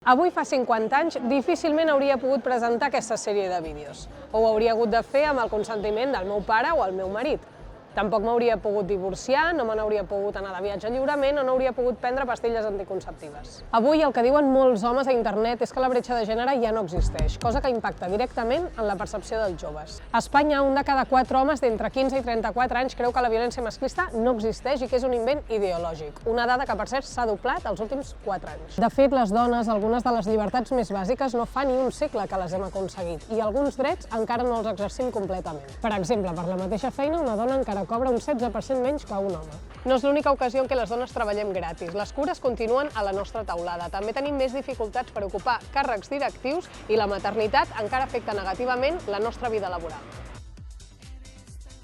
Avui fa 50 anys difícilment hauria pogut presentar aquesta sèrie de vídeos. Ho hauria hagut de fer amb el consentiment del meu pare o el meu marit. Tampoc m'hauria pogut divorciar, no me n'hauria pogut anar de viatge lliurement o no hauria pogut prendre pastilles anticonceptives. Avui el que diuen molts homes a internet és que la bretxa de gènere ja no existeix, cosa que impacta directament en la percepció dels joves. A Espanya, un de cada 4 homes d'entre 15 i 34 anys creu que la violència masclista no existeix i que és un invent ideològic, una dada que per cert s'ha doblat els últims 4 anys. De fet, les dones, algunes de les llibertats més bàsiques, no fa ni un segle que les hem aconseguit i alguns drets encara no els exercim completament. Per exemple, per la mateixa feina, una dona encara cobra un 16% menys que un home. No és l'única ocasió en què les dones treballem gratis. Les cures continuen a la nostra taulada. També tenim més dificultats per ocupar càrrecs directius i la maternitat encara afecta negativament la nostra vida laboral.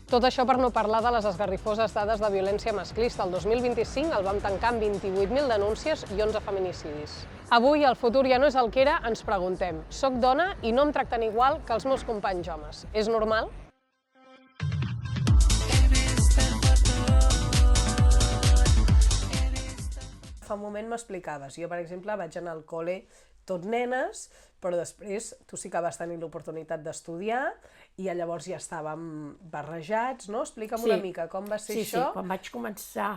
Tot això per no parlar de les esgarrifoses dades de violència masclista. El 2025 el vam tancar amb 28.000 denúncies i 11 feminicidis. Avui el futur ja no és el que era, ens preguntem. Soc dona i no em tracten igual que els meus companys homes. És normal? Fa un moment m'explicaves, jo per exemple vaig anar al col·le tot nenes, però després tu sí que vas tenir l'oportunitat d'estudiar i llavors ja estàvem barrejats, no? Explica'm una mica com va ser això. Sí, quan vaig començar...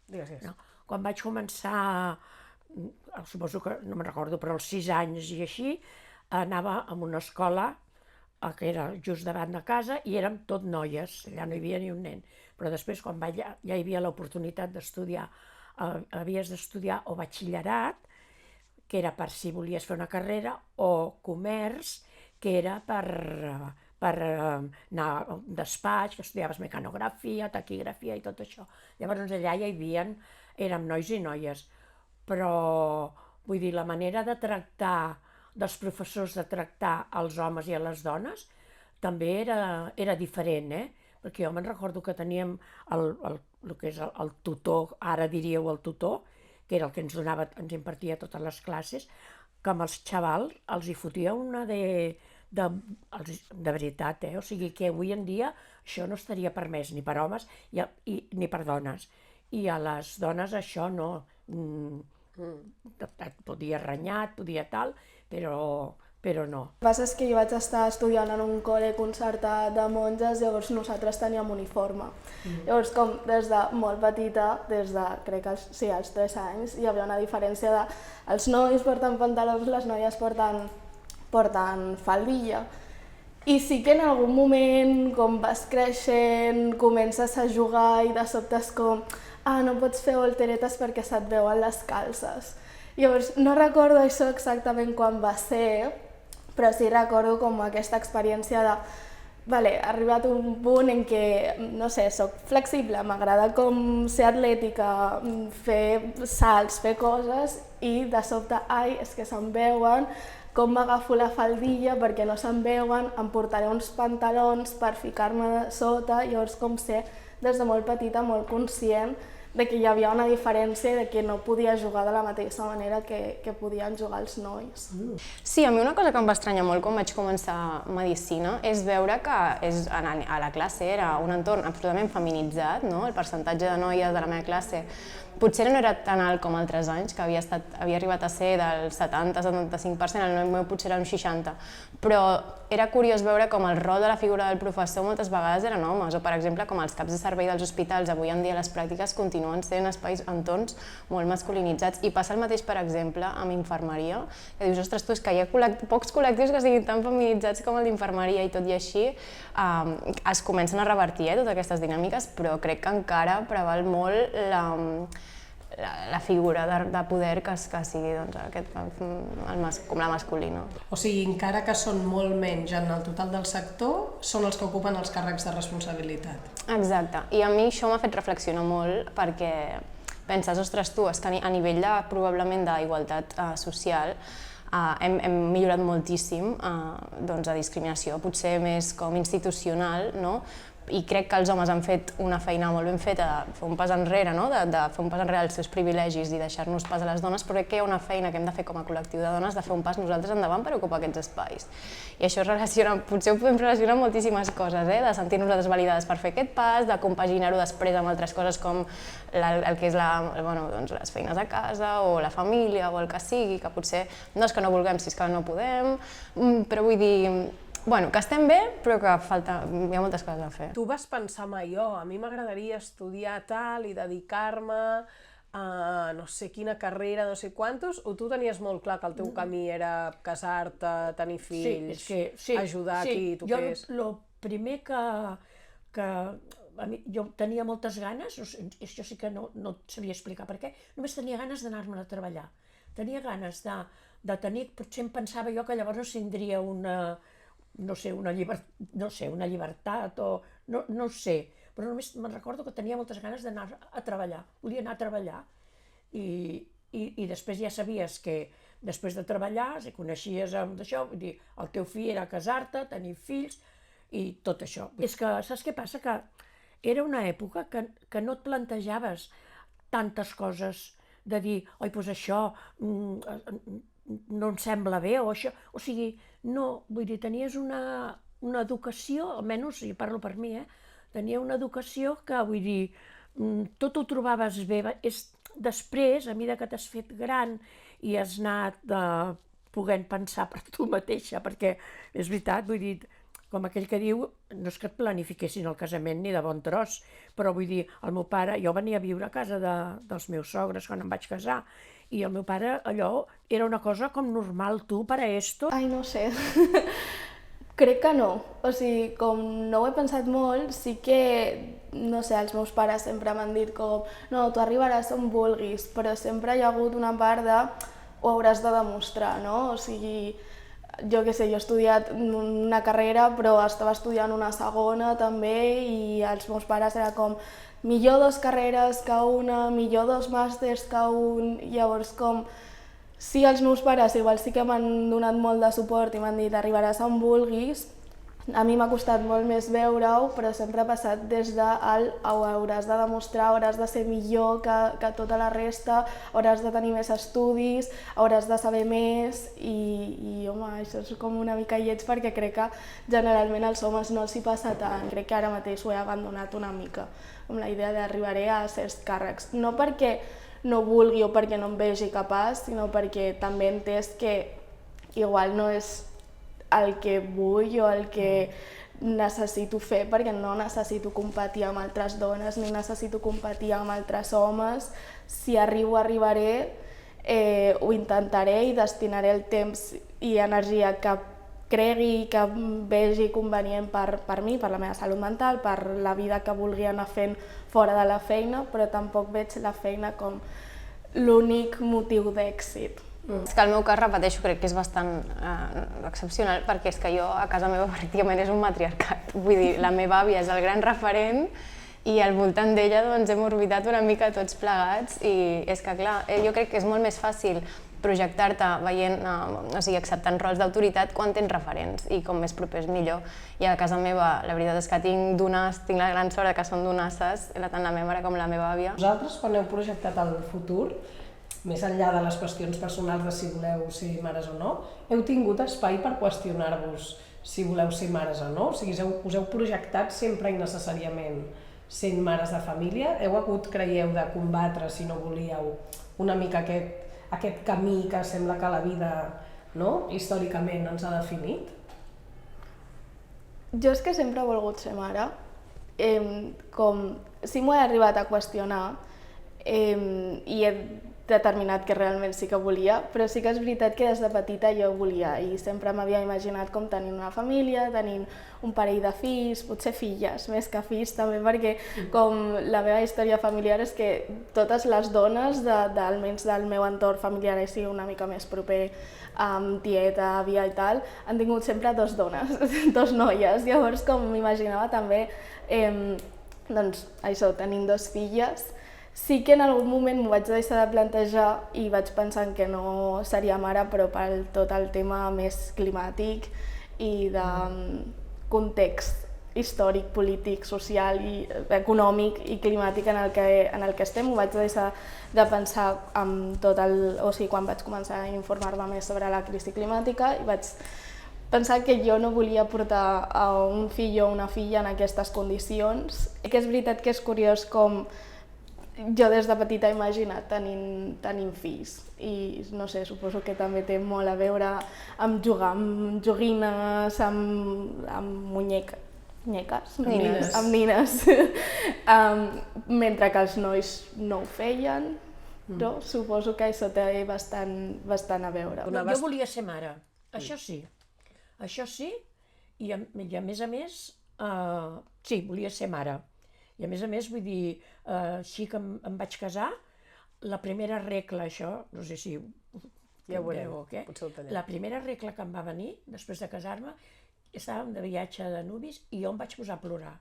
Digues. Quan vaig començar, suposo que no me'n recordo, però als 6 anys i així, anava a una escola que era just davant de casa i érem tot noies, allà no hi havia ni un nen. Però després, quan ja hi havia l'oportunitat d'estudiar, havies d'estudiar o batxillerat, que era per si volies fer una carrera, o comerç, que era per anar a un despatx, que estudiaves mecanografia, taquigrafia i tot això. Llavors allà ja hi havia, érem nois i noies, però vull dir, la manera de tractar dels professors, de tractar els homes i a les dones, també era diferent, perquè jo me'n recordo que teníem el que és el tutor, ara diríeu el tutor, que era el que ens donava, ens impartia totes les classes, que amb els xavals els hi fotia una de veritat, O sigui que avui en dia això no estaria permès ni per homes ni per dones. I a les dones això no, et podia renyar, et podia tal, però no. El que passa és que jo vaig estar estudiant en un col·le concertat de monges, llavors nosaltres teníem uniforme. Llavors, com des de molt petita, des de, crec que als 3 anys, hi havia una diferència de els nois porten pantalons, les noies porten faldilla. I sí que en algun moment, com vas creixent, comences a jugar i de sobte és com no pots fer volteretes perquè se't veuen les calces. Llavors, no recordo això exactament quan va ser, però sí recordo com aquesta experiència de ha arribat un punt en què, no sé, soc flexible, m'agrada com ser atlètica, fer salts, fer coses i de sobte, és que se'm veuen, com m'agafo la faldilla perquè no se'm veuen, em portaré uns pantalons per ficar-me sota, llavors com ser des de molt petita, molt conscient de que hi havia una diferència de que no podia jugar de la mateixa manera que podien jugar els nois. Sí, a mi una cosa que em va estranyar molt quan vaig començar medicina és veure que a la classe era un entorn absolutament feminitzat, no? El percentatge de noies de la meva classe potser no era tan alt com altres anys, que havia arribat a ser del 70-75%, el meu potser era un 60%, però era curiós veure com el rol de la figura del professor moltes vegades eren homes, o per exemple com els caps de servei dels hospitals avui en dia les pràctiques continuen sent espais, entorns molt masculinitzats, i passa el mateix per exemple amb infermeria, que dius, ostres, és que hi ha pocs col·lectius que siguin tan feminitzats com el d'infermeria i tot i així es comencen a revertir totes aquestes dinàmiques, però crec que encara preval molt la figura de poder que sigui com la masculina. O sigui, encara que són molt menys en el total del sector, són els que ocupen els càrrecs de responsabilitat. Exacte, i a mi això m'ha fet reflexionar molt perquè penses, ostres, tu, és que a nivell probablement d'igualtat social hem millorat moltíssim de discriminació, potser més com institucional, i crec que els homes han fet una feina molt ben feta de fer un pas enrere, no? de fer un pas enrere als seus privilegis i deixar-nos pas a les dones, però crec que hi ha una feina que hem de fer com a col·lectiu de dones de fer un pas nosaltres endavant per ocupar aquests espais. I això potser ho podem relacionar amb moltíssimes coses, de sentir-nos nosaltres validades per fer aquest pas, de compaginar-ho després amb altres coses com el que és les feines a casa o la família o el que sigui, que potser no és que no vulguem, si és que no podem, però vull dir, que estem bé, però que hi ha moltes coses a fer. Tu vas pensar mai, a mi m'agradaria estudiar tal i dedicar-me a no sé quina carrera, no sé quantos, o tu tenies molt clar que el teu camí era casar-te, tenir fills, ajudar a qui toqués? Jo, el primer que jo tenia moltes ganes, això sí que no et sabria explicar per què, només tenia ganes d'anar-me'n a treballar. Tenia ganes de tenir, potser em pensava jo que llavors tindria una llibertat o no sé, però només me'n recordo que tenia moltes ganes d'anar a treballar, volia anar a treballar i després ja sabies que després de treballar, si coneixies amb això, vull dir, el teu fill era casar-te, tenir fills i tot això. És que saps què passa? Que era una època que no et plantejaves tantes coses de dir, oi, doncs això no em sembla bé o això, o sigui, no, vull dir, tenies una educació, almenys, jo parlo per mi, tenia una educació que, vull dir, tot ho trobaves bé, després, a mesura que t'has fet gran i has anat podent pensar per tu mateixa, perquè és veritat, vull dir, com aquell que diu, no és que et planifiquessin el casament ni de bon tros, però vull dir, el meu pare, jo venia a viure a casa dels meus sogres quan em vaig casar, i el meu pare, allò, era una cosa com normal, tu, para esto. Ai, no sé. Crec que no. O sigui, com no ho he pensat molt, sí que, no sé, els meus pares sempre m'han dit com no, tu arribaràs on vulguis, però sempre hi ha hagut una part de ho hauràs de demostrar, no? O sigui, jo què sé, jo he estudiat una carrera però estava estudiant una segona també i els meus pares era com millor 2 carreres que una, millor 2 màsters que un, llavors com sí, els meus pares igual sí que m'han donat molt de suport i m'han dit arribaràs on vulguis, a mi m'ha costat molt més veure-ho, però sempre ha passat des de hauràs de demostrar, hauràs de ser millor que tota la resta, hauràs de tenir més estudis, hauràs de saber més i home, això és com una mica lleig perquè crec que generalment als homes no els hi passa tant, crec que ara mateix ho he abandonat una mica, amb la idea d'arribaré a certs càrrecs, no perquè no vulgui o perquè no em vegi capaç, sinó perquè també he entès que igual no és el que vull o el que necessito fer, perquè no necessito competir amb altres dones ni necessito competir amb altres homes. Si arribaré, ho intentaré i destinaré el temps i energia que cregui que vegi convenient per mi, per la meva salut mental, per la vida que vulgui anar fent fora de la feina, però tampoc veig la feina com l'únic motiu d'èxit. És que el meu cas, repeteixo, crec que és bastant excepcional perquè és que jo a casa meva pràcticament és un matriarcat. Vull dir, la meva àvia és el gran referent i al voltant d'ella doncs, hem orbitat una mica tots plegats i és que clar, jo crec que és molt més fàcil projectar-te veient, o sigui, acceptant rols d'autoritat quan tens referents i com més propers millor. I a casa meva la veritat és que tinc la gran sort que són donasses, tant la meva mare com la meva àvia. Vosaltres, quan heu projectat el futur, més enllà de les qüestions personals de si voleu ser mares o no, heu tingut espai per qüestionar-vos si voleu ser mares o no? O sigui, us heu projectat sempre i necessàriament sent mares de família? Heu hagut, creieu, de combatre, si no volíeu, una mica aquest camí que sembla que la vida, no?, històricament ens ha definit? Jo és que sempre he volgut ser mare. Sí m'ho he arribat a qüestionar i he determinat que realment sí que volia, però sí que és veritat que des de petita jo volia i sempre m'havia imaginat com tenint una família, tenint un parell de fills, potser filles, més que fills també, perquè com la meva història familiar és que totes les dones, almenys del meu entorn familiar, així una mica més proper, amb tieta, àvia i tal, han tingut sempre 2 dones, 2 noies, llavors com m'imaginava també, doncs això, tenint 2 filles. Sí que en algun moment m'ho vaig deixar de plantejar i vaig pensar que no seria mare, però per tot el tema més climàtic i de context històric, polític, social i econòmic i climàtic en el que estem. Ho vaig deixar de pensar amb tot o sigui, quan vaig començar a informar-me més sobre la crisi climàtica i vaig pensar que jo no volia portar a un fill o una filla en aquestes condicions. Que és veritat que és curiós com jo des de petita he imaginat tenint fills i no sé, suposo que també té molt a veure amb jugar amb joguines, amb muñeques, amb nines, mentre que els nois no ho feien, no? Suposo que això té bastant a veure. No, jo volia ser mare, això sí, i a més, sí, volia ser mare. I a més, vull dir, així que em vaig casar, la primera regla, això, no sé si ja ho veureu, o què, potser ho tallem. la primera regla que em va venir, després de casar-me, estàvem de viatge de nuvis i jo em vaig posar a plorar,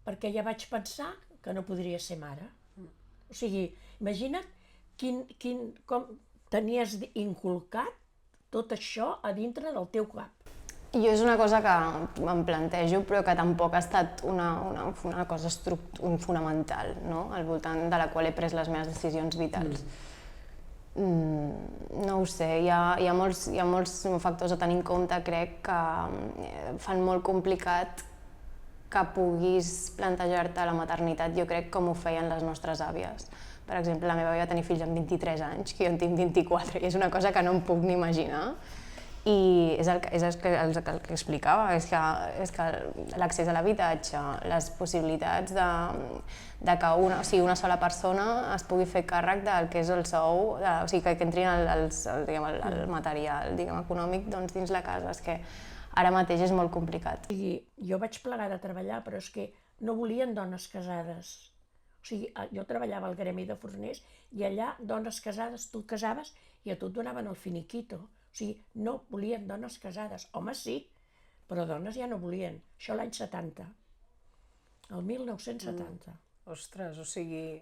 perquè ja vaig pensar que no podria ser mare. O sigui, imagina't com tenies inculcat tot això a dintre del teu cap. Jo és una cosa que em plantejo, però que tampoc ha estat una cosa fonamental, no? Al voltant de la qual he pres les meves decisions vitals. No ho sé, hi ha molts factors a tenir en compte, crec, que fan molt complicat que puguis plantejar-te la maternitat, jo crec, com ho feien les nostres àvies. Per exemple, la meva àvia va tenir fills amb 23 anys, que jo en tinc 24, i és una cosa que no em puc ni imaginar. I és el que explicava, és que l'accés a l'habitatge, les possibilitats de que una sola persona es pugui fer càrrec del que és el sou, o sigui, que entrin el material econòmic dins la casa, és que ara mateix és molt complicat. O sigui, jo vaig plegar de treballar, però és que no volien dones casades. O sigui, jo treballava al gremi de forners i allà dones casades, tu et casaves i a tu et donaven el finiquito. O sigui, no volien dones casades. Homes sí, però dones ja no volien. Això l'any 70, el 1970. Ostres, o sigui...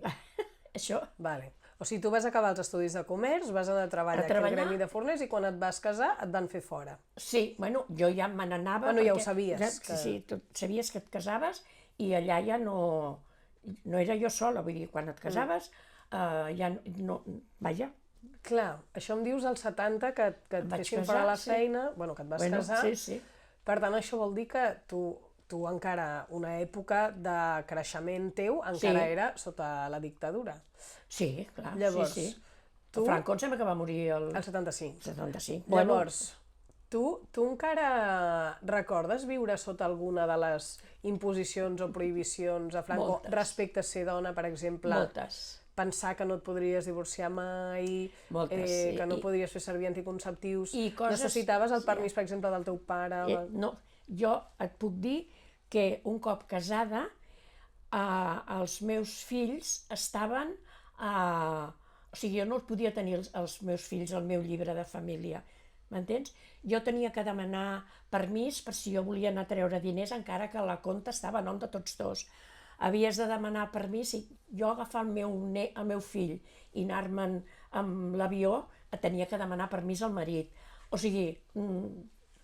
Això. Vale. O sigui, tu vas acabar els estudis de comerç, vas anar a treballar al gremi de forners i quan et vas casar et van fer fora. Sí, bueno, jo ja me n'anava... Bueno, ja ho sabies. Sí, tu sabies que et casaves i allà ja no era jo sola, vull dir, quan et casaves ja no... Vaja. Clar, això em dius als 70 que et fessin fora la feina, bueno, que et vas casar. Sí. Per tant, això vol dir que tu encara, una època de creixement teu, encara era sota la dictadura. Sí, clar, llavors, sí. Franco em sembla que va morir el 75. 75. Llavors, tu encara recordes viure sota alguna de les imposicions o prohibicions a Franco respecte a ser dona, per exemple? Moltes. Pensar que no et podries divorciar mai, que no podries fer servir anticonceptius, necessitaves el permís, per exemple, del teu pare? No, jo et puc dir que un cop casada els meus fills estaven... O sigui, jo no podia tenir els meus fills al meu llibre de família, m'entens? Jo tenia que demanar permís per si jo volia anar a treure diners, encara que la compta estava a nom de tots dos. Havies de demanar permís i jo agafar el meu fill i anar-me'n amb l'avió, tenia que demanar permís al marit. O sigui,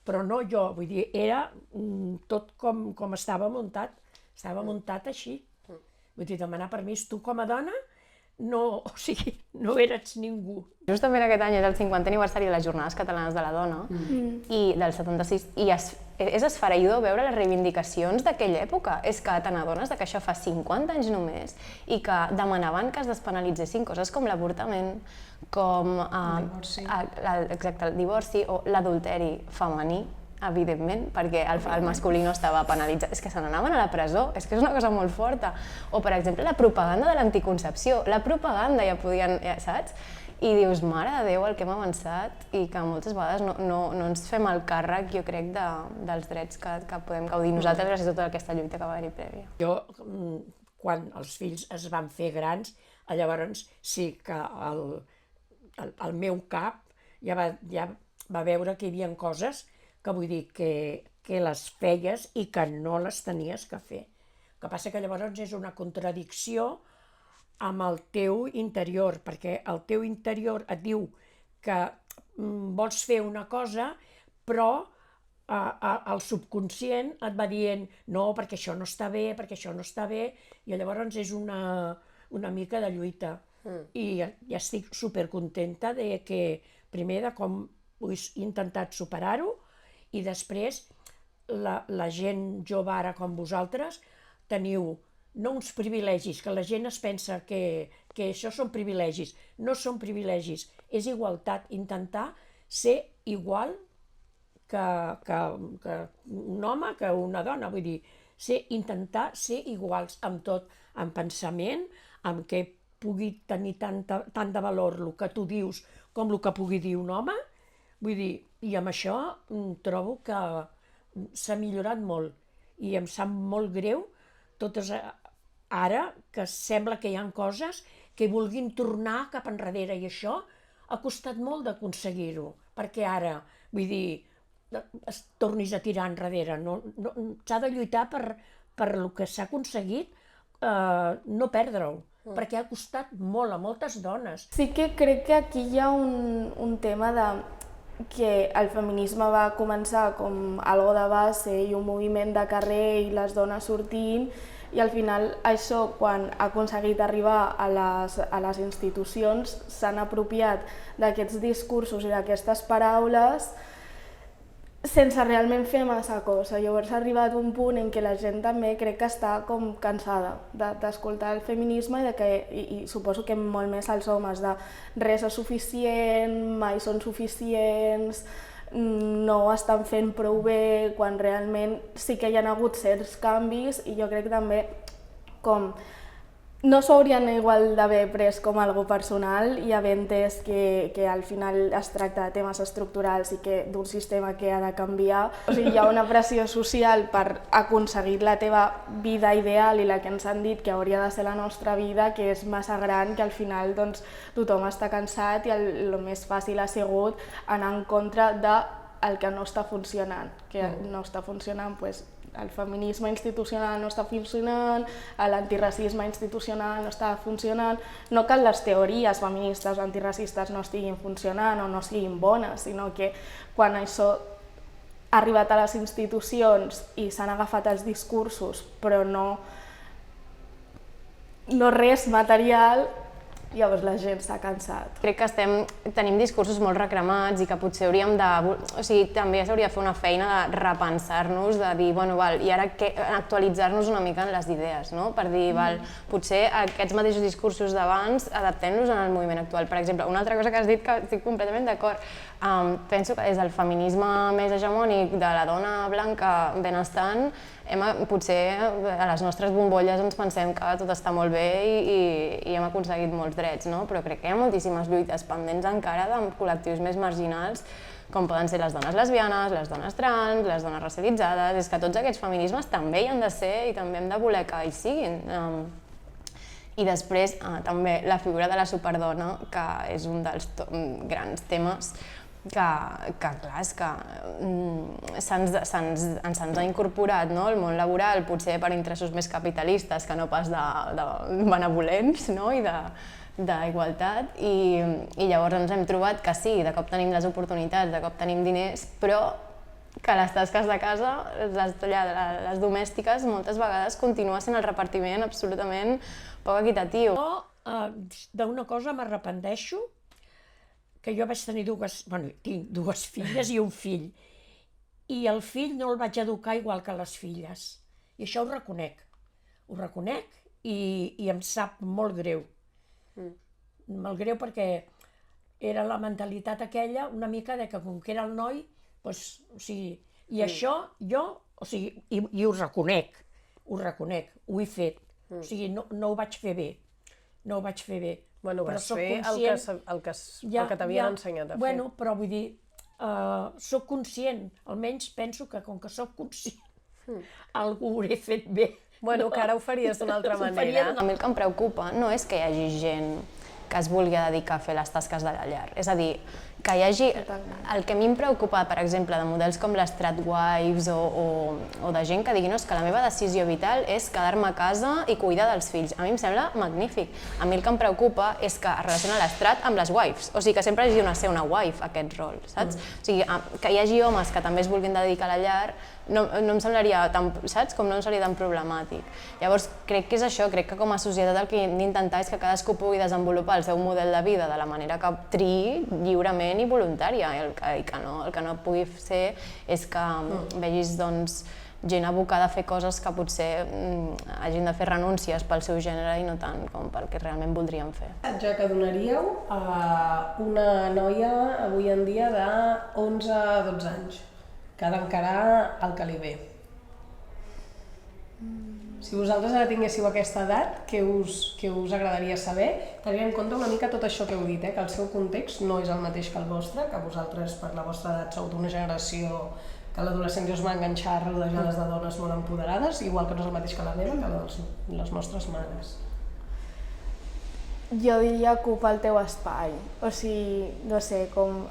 però no jo, vull dir, era tot com estava muntat així. Vull dir, demanar permís, tu com a dona, no eres ningú. Justament aquest any és el 50è aniversari de les Jornades Catalanes de la Dona i del 76, i és esfereïdor veure les reivindicacions d'aquella època. És que te n'adones que això fa 50 anys només i que demanaven que es despenalitzessin coses com l'avortament, com el divorci o l'adulteri femení, evidentment, perquè el masculí no estava penalitzat. És que se n'anaven a la presó, és que és una cosa molt forta. O, per exemple, la propaganda de l'anticoncepció. La propaganda ja podien, saps? I dius, mare de Déu, el que hem avançat i que moltes vegades no ens fem el càrrec, jo crec, dels drets que podem gaudir nosaltres gràcies a tota aquesta lluita que va haver-hi prèvia. Jo, quan els fills es van fer grans, llavors sí que el meu cap ja va veure que hi havia coses que vull dir que les feies i que no les tenies que fer. El que passa que llavors és una contradicció amb el teu interior, perquè el teu interior et diu que vols fer una cosa, però el subconscient et va dient no, perquè això no està bé, perquè això no està bé, i llavors és una mica de lluita. I ja estic supercontenta de que, primer, de com he intentat superar-ho, i després la gent jove ara com vosaltres teniu no uns privilegis, que la gent es pensa que això són privilegis. No són privilegis, és igualtat, intentar ser igual que un home, que una dona, vull dir, intentar ser iguals amb tot, amb pensament, amb que pugui tenir tant de valor el que tu dius com el que pugui dir un home, vull dir, i amb això trobo que s'ha millorat molt i em sap molt greu totes ara que sembla que hi ha coses que vulguin tornar cap enrere i això ha costat molt d'aconseguir-ho, perquè ara, vull dir, es tornis a tirar enrere, s'ha de lluitar per el que s'ha aconseguit, no perdre-ho, perquè ha costat molt a moltes dones. Sí que crec que aquí hi ha un tema de que el feminisme va començar com algo de base i un moviment de carrer i les dones sortint, i al final això, quan ha aconseguit arribar a les institucions, s'han apropiat d'aquests discursos i d'aquestes paraules sense realment fer massa cosa. Llavors ha arribat un punt en què la gent també crec que està com cansada d'escoltar el feminisme i suposo que molt més els homes, de res és suficient, mai són suficients, no ho estan fent prou bé, quan realment sí que hi ha hagut certs canvis, i jo crec també com no s'ho haurien igual d'haver pres com algo personal i haver entès que al final es tracta de temes estructurals i que d'un sistema que ha de canviar. O sigui, hi ha una pressió social per aconseguir la teva vida ideal i la que ens han dit que hauria de ser la nostra vida, que és massa gran, que al final doncs, tothom està cansat i el més fàcil ha sigut anar en contra del que no està funcionant, que no està funcionant doncs, el feminisme institucional no està funcionant, l'antiracisme institucional no està funcionant. No que les teories feministes o antiracistes no estiguin funcionant o no siguin bones, sinó que quan això ha arribat a les institucions i s'han agafat els discursos però no res material, llavors la gent s'ha cansat. Crec que tenim discursos molt recremats i que potser hauríem de... O sigui, també s'hauria de fer una feina de repensar-nos, de dir, bueno, i ara actualitzar-nos una mica en les idees, no? Per dir, potser aquests mateixos discursos d'abans, adaptem-los en el moviment actual. Per exemple, una altra cosa que has dit que estic completament d'acord, penso que des del feminisme més hegemònic de la dona blanca benestant, potser a les nostres bombolles ens pensem que tot està molt bé i hem aconseguit molts drets, no? Però crec que hi ha moltíssimes lluites pendents encara de col·lectius més marginals, com poden ser les dones lesbianes, les dones trans, les dones racialitzades. És que tots aquests feminismes també hi han de ser i també hem de voler que hi siguin. I després també la figura de la superdona, que és un dels grans temes que clar, és que se'ns ha incorporat el món laboral, potser per interessos més capitalistes que no pas de benevolents i d'igualtat, i llavors ens hem trobat que sí, de cop tenim les oportunitats, de cop tenim diners, però que les tasques de casa, les domèstiques, moltes vegades continua sent el repartiment absolutament poc equitatiu. D'una cosa m'arrepenteixo, que jo vaig tenir tinc dues filles i un fill, i el fill no el vaig educar igual que les filles, i això ho reconec i em sap molt greu. Molt greu perquè era la mentalitat aquella una mica de que com que era el noi, i això jo, i ho reconec, ho he fet, no ho vaig fer bé, Bueno, vas fer el que t'havien ensenyat a fer. Bueno, però vull dir, soc conscient, almenys penso que com que soc conscient, algú ho hauré fet bé. Bueno, que ara ho faries d'una altra manera. A mi el que em preocupa no és que hi hagi gent que es vulgui dedicar a fer les tasques de la llar. És a dir, que hi hagi... El que a mi em preocupa, per exemple, de models com les Stratwives o de gent que digui no, és que la meva decisió vital és quedar-me a casa i cuidar dels fills. A mi em sembla magnífic. A mi el que em preocupa és que es relaciona l'estrat amb les wives, o sigui que sempre hagi de ser una wife aquest rol, saps? O sigui, que hi hagi homes que també es vulguin dedicar a la llar no em semblaria tan, saps? Com no em seria tan problemàtic. Llavors, crec que és això, crec que com a societat el que hem d'intentar és que cadascú pugui desenvolupar el seu model de vida de la manera que triï lliurement i voluntària. El que no pugui ser és que vegis doncs, gent abocada a fer coses que potser hagin de fer renúncies pel seu gènere i no tant com pel que realment voldrien fer. Ja que donaríeu a una noia avui en dia de 11 a 12 anys que ha d'encarar el que li ve. Si vosaltres ara tinguéssiu aquesta edat, què us agradaria saber? Tenint en compte una mica tot això que heu dit, que el seu context no és el mateix que el vostre, que vosaltres per la vostra edat sou d'una generació que a l'adolescència us va enganxar rodejades de dones molt empoderades, igual que no és el mateix que la meva, que la de les nostres mares. Jo diria ocupa el teu espai, o sigui, no sé, com...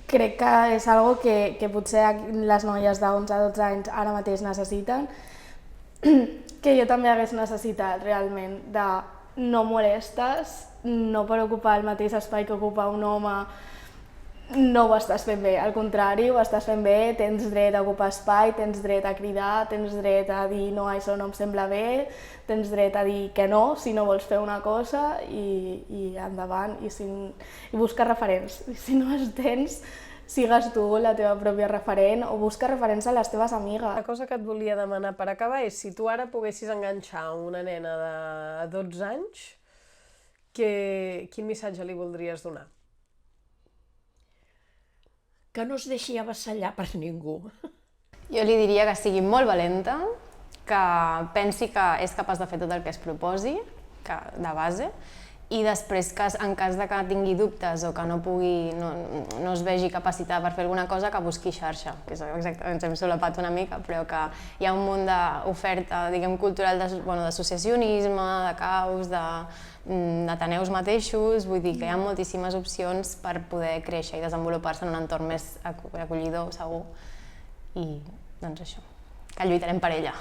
Crec que és algo que potser les noies de 11 a 12 anys ara mateix necessiten, que jo també hagués necessitat realment, de no molestes, no per ocupar el mateix espai que ocupa un home, no ho estàs fent bé, al contrari, ho estàs fent bé, tens dret a ocupar espai, tens dret a cridar, tens dret a dir no, això no em sembla bé, tens dret a dir que no si no vols fer una cosa i endavant, i busca referents. I si no els tens, sigues tu la teva pròpia referent o busca referents a les teves amigues. La cosa que et volia demanar per acabar és si tu ara poguessis enganxar una nena de 12 anys, quin missatge li voldries donar? Que no es deixi avassallar per ningú. Jo li diria que sigui molt valenta, que pensi que és capaç de fer tot el que es proposi, de base, i després que en cas de que tingui dubtes o que no es vegi capacitada per fer alguna cosa, que busqui xarxa, que és exactament, ens hem solapat una mica, però que hi ha un munt d'oferta, diguem, cultural d'associacionisme, de caus, d'ateneus mateixos, vull dir que hi ha moltíssimes opcions per poder créixer i desenvolupar-se en un entorn més acollidor, segur, i doncs això, que lluitarem per ella.